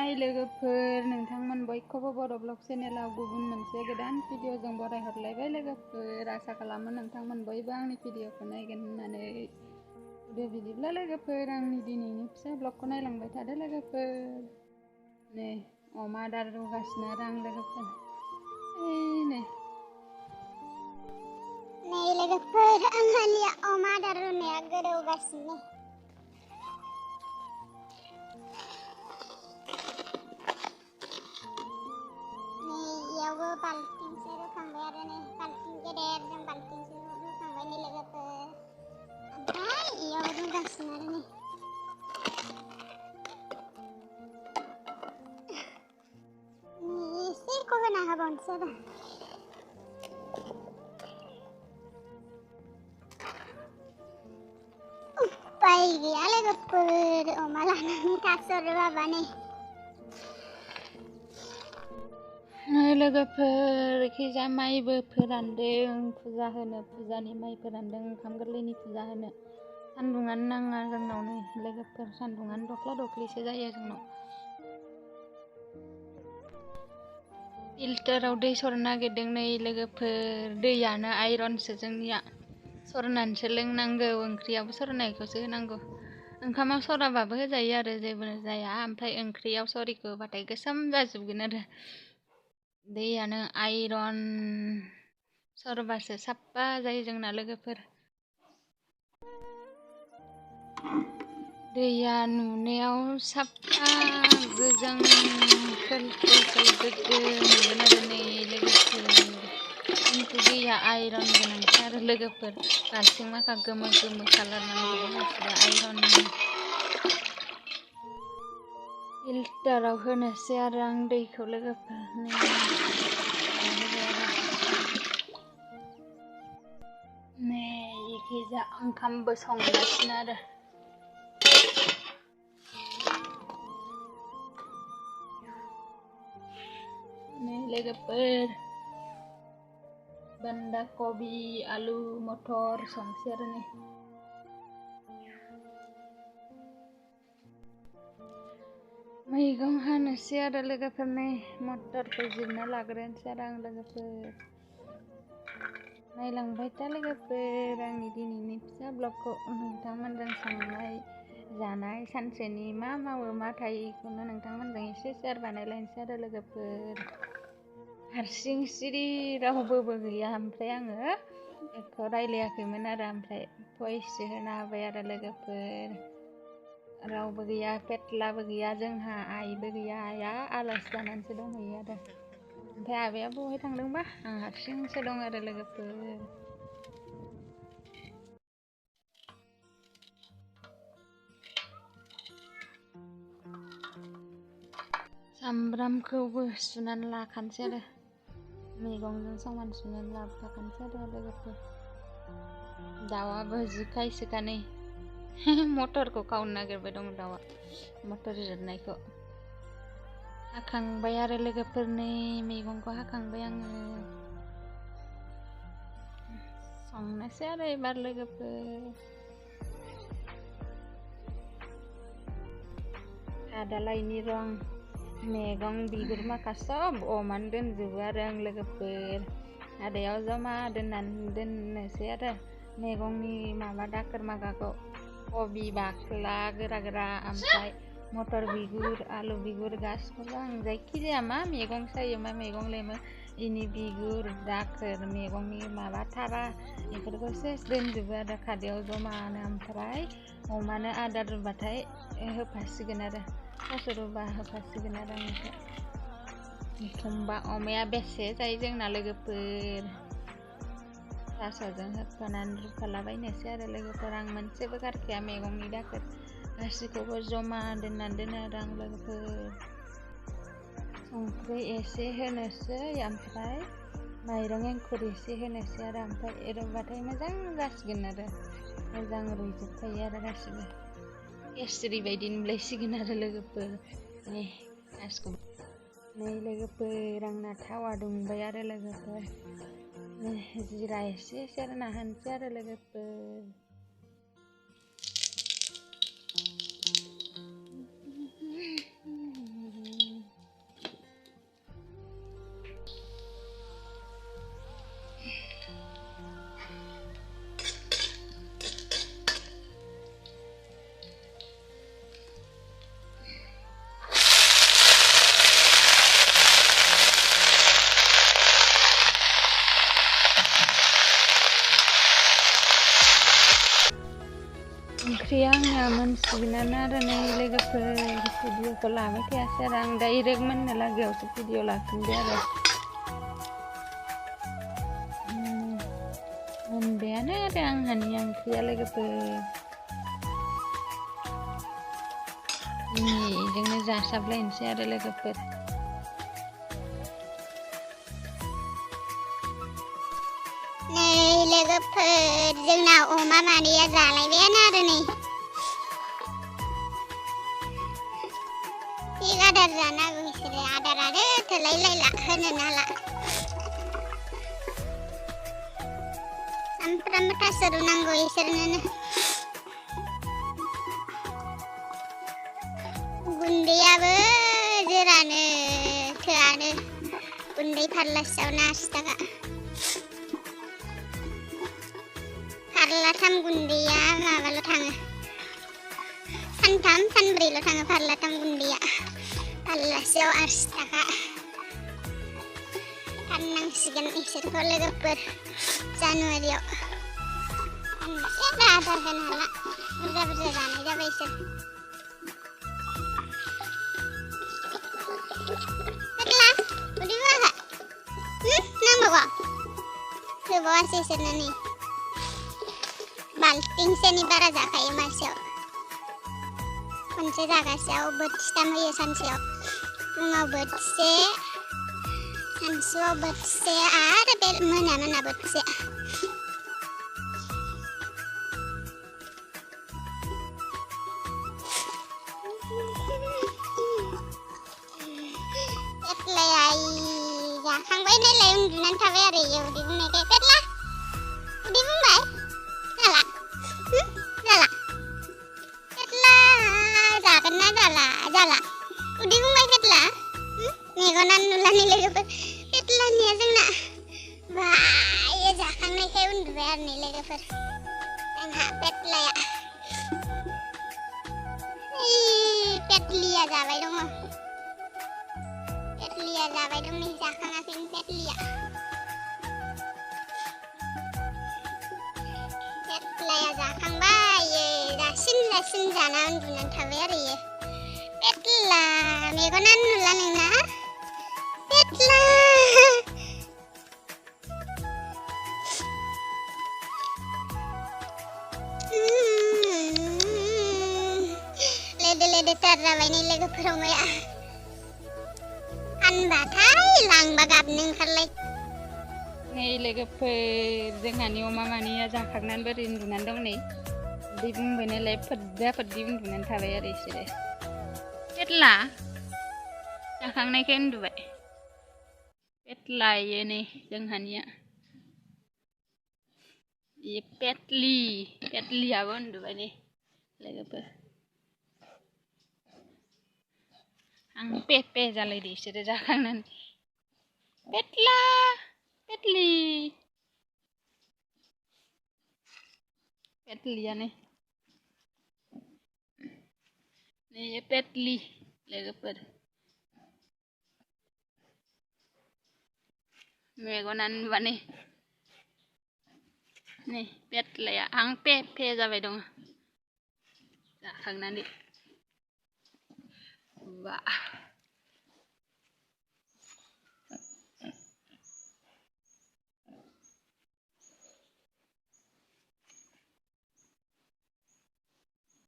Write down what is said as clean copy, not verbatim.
हाय लोगोफोर, नोंथांमोन बयखौबो बर' ब्लग चेनेलाव गुबुन मोनसे गोदान भिडिअजों बरायहरलायबाय लोगोफोर। आसा खालामो नोंथांमोन बयबो आंनि भिडिअखौ नायगोन होननानै। दे बिदिब्ला लोगोफोर, आंनि दिनैनि फिसा ब्लगखौ नायलांबाय थादो लोगोफोर। नै अमा आदार रुगासिनो आरो आं लोगोफोर। नै लोगोफोर, आंहानिया अमा आदार रुनाया गोदौगासिनो। इयावबो बाल्थिंसे रुखांबाय आरो नै बाल्थिं गेदेरजों बाल्थिंसे रुखांबाय नै लोगोफोर। ओमफ्राय इयाव रुगासिनो आरो नै एसे होना होबावनोसै आरो उपाय गैया लोगोफोर, अमा लानानै थास' रुवाबा नै लोगोफोर, खिजा माइबो फोरानदों, फुजा होनो, फुजानि माइ फोरानदों, ओंखाम गोरलैनि फुजा होनो। सान्दुङानो नाङा जोंनाव नै लोगोफोर, सान्दुङानो दख्ला दख्लिसो जायो जोंनाव। फिल्टाराव दै सरनो नागिरदों नै लोगोफोर, दैयानो आइरनसो जोंनिया। सरनानैसो लोंनांगौ, ओंख्रियावबो सरनायखौसो होनांगौ। ओंखामाव सराबाबो होजायो आरो जेबो जाया, ओमफ्राय ओंख्रियाव सरिखौ होबाथाय गोसोम जाजोबगोन आरो। दैयानो आइरन, सरबासो साफा जायो जोंना लोगोफोर। दैया नुनायाव साफा गोजों खोल गोग्गो नुगोन आरो नै लोगोफोर, खिन्थु दैया आइरन गोनांसो आरो लोगोफोर। बाल्थिं माखा गोमो गोमो कालार नांजोबो गासिबो आइरननि। फिल्टाराव होनोसै आरो आं दैखौ लोगोफोर। नै इखैजा ओंखामबो संगासिनो आरो। नै लोगोफोर, बान्दा कबि, आलु, मटर संसै आरो नै। मैगं हानोसै आरो लोगोफोर, नै मटरखौ जिरना लाग्रोनोसै आरो आं लोगोफोर। नायलांबाय था लोगोफोर आंनि दिनैनि फिसा ब्लगखौ। नोंथांमोनजों संनाय जानाय सानसेनि मा मावो मा थायो बेखौनो नोंथांमोनजों एसे शेयार बानायलायनोसै आरो लोगोफोर। हारसिं सिरि रावबोबो गैया, ओमफ्राय आङो बेखौ रायलायाखैमोन आरो, ओमफ्राय भइससो होना होबाय आरो लोगोफोर। रावबो गैया, फेथ्लाबो गैया जोंहा, आइबो गैया, आइया आलासि जानानैसो दंहैयो आरो। ओमफ्राय आबाया बहाय थांदोंबा, आं हारसिंसो दं आरो लोगोफोर। सामब्रामखौबो सुनानै लाखानोसै आरो, मैगंजों समान सुनानै लाबोफाखानोसै आरो लोगोफोर। दाउआबो जिखायसोखा नै मटरखौ खावनो नागिरबाय दं दाउआ, मटर जिरनायखौ। हाखांबाय आरो लोगोफोर, नै मैगंखौ हाखांबाय आङो। संनोसै आरो एबार लोगोफोर। आदालायनि रं मैगं बिगुर माखा सब अमानो दोनजोबो आरो आं लोगोफोर। आदायाव जमा दोननोसै आरो मैगंनि माबा दाखोर माखाखौ। कबि बाख्ला गोरा गोरा, ओमफ्राय मटर बिगुर, आलु बिगुर गासिखौबो आं जायखिजाया मा मैगं सायो, मा मैगं लेमो, इनि बिगुर दाखोर मैगंनि माबा थारा बेफोरखौ सेस दोनजोबो आरो खादायाव जमानो। ओमफ्राय अमानो आदार रुबाथाय होफासिगोन आरो, थास' रुबा होफासिगोन आरो आंनिखौ। एखमबा अमाया बेसे जायो जोंना लोगोफोर, थास'जों होफानानै रुफालाबायनोसै आरो लोगोफोर। आं मोनसेबो गारखाया मैगंनि दाखोर, गासिखौबो जमा दोननानै दोनो आरो आं लोगोफोर। संख्रि एसे होनोसै, ओमफ्राय माइरं एंखुर एसे होनोसै आरो, ओमफ्राय एरबाथाय मोजां जासिगोन आरो, मोजां रुइजोबखायो आरो गासिबो। केसरि बायदि नुलायसिगोन आरो लोगोफोर। नै गासिखौबो नै लोगोफोर, आंना थावा दुंबाय आरो लोगोफोर। नै जिरा एसे सेरना होनोसै आरो लोगोफोर। जासिगोनानो आरो नै लोगोफोर भिडिअखौ लाबाय थायासै आरो आं डाइरेक्ट मोननो लागायावसो भिडिअ लाफिनबाय आरो मोनबायानो आरो आंहानि ओंख्रिया लोगोफोर जोंनो जासाबलायनोसै आरो लोगोफोर नै लोगोफोर जोंना अमा मानैया जालायबायानो आरो नै थिग आदार जानांगौ बिसोरो आदारानो थोलायलायला होनोनो हाला सामफ्रामबो थास' रुनांगौ इसोरनोनो गुन्दैयाबो जोरानो थोआनो गुन्दै फारलासेयावनो 80 थाखा फारलाथाम गुन्दैया माबाल' थाङो सानथाम सानब्रैल' थाङो फारलाथाम गुन्दैया फारलासेयाव 80 थाखा फाननांसिगोन इसोरखौ लोगोफोर जानुवारियाव फानबासो आदार होनो हाला बुरजा बुरजा जानाय जाबाय इसोर पेटला उदै बुङाखै नांबावगौ होबावासै इसोरनो नै बाल्थिंसेनि बारा जाखायो मासेयाव खनसे जागासेयाव बोथिथाम होयो सानसेयाव फुङाव बोथिसे सानसुआव बोथिसे आरो बे मोना बोथिसे पेटलाया जाखांबाय नालाय उन्दुनानै थाबाय आरो इयो उदै बुंनायखाय पेटला उदै बुंबाय जाला जाला पेटला जागोन ना जाला उदै बुंबाय पेटला मेगनानो नुलानै लोगोफोर पेटलानिया जोंना बायो जाखांनायखाय उन्दुबाय आरो नै लोगोफोर जोंहा पेटलाया पेटलिया जाबाय दङ नै जाखाङाखैनो पेटलाया जाखांबाय जासिन जाना उन्दुनानै थाबाय आरो इयो पेटला मेगनानो नुला नोंना पेटला लेदे-लेदेथार जाबाय नै लोगोफोर अमाया फानबाथाय लांबा गाबनो ओंखारलाय नै लोगोफोर जोंहानि अमा मानैया जाखांनानै बोरै उन्दुनानै दं नै उदै बुंबाय नालाय फोद्दा उन्दुनानै थाबाय आरो इसोरो पेटला जाखांनायखाय उन्दुबाय पेटला इयो नै जोंहानिया इयो पेटलियाबो उन्दुबाय नै लोगोफोर आं पे जालायदो इसोरो जाखांनानै पेटला पेटलिया नै पेटलि लोगोफोर मेगनानो नुवा नै पेटलाया आं पे जाबाय दङ जाखांनानै बा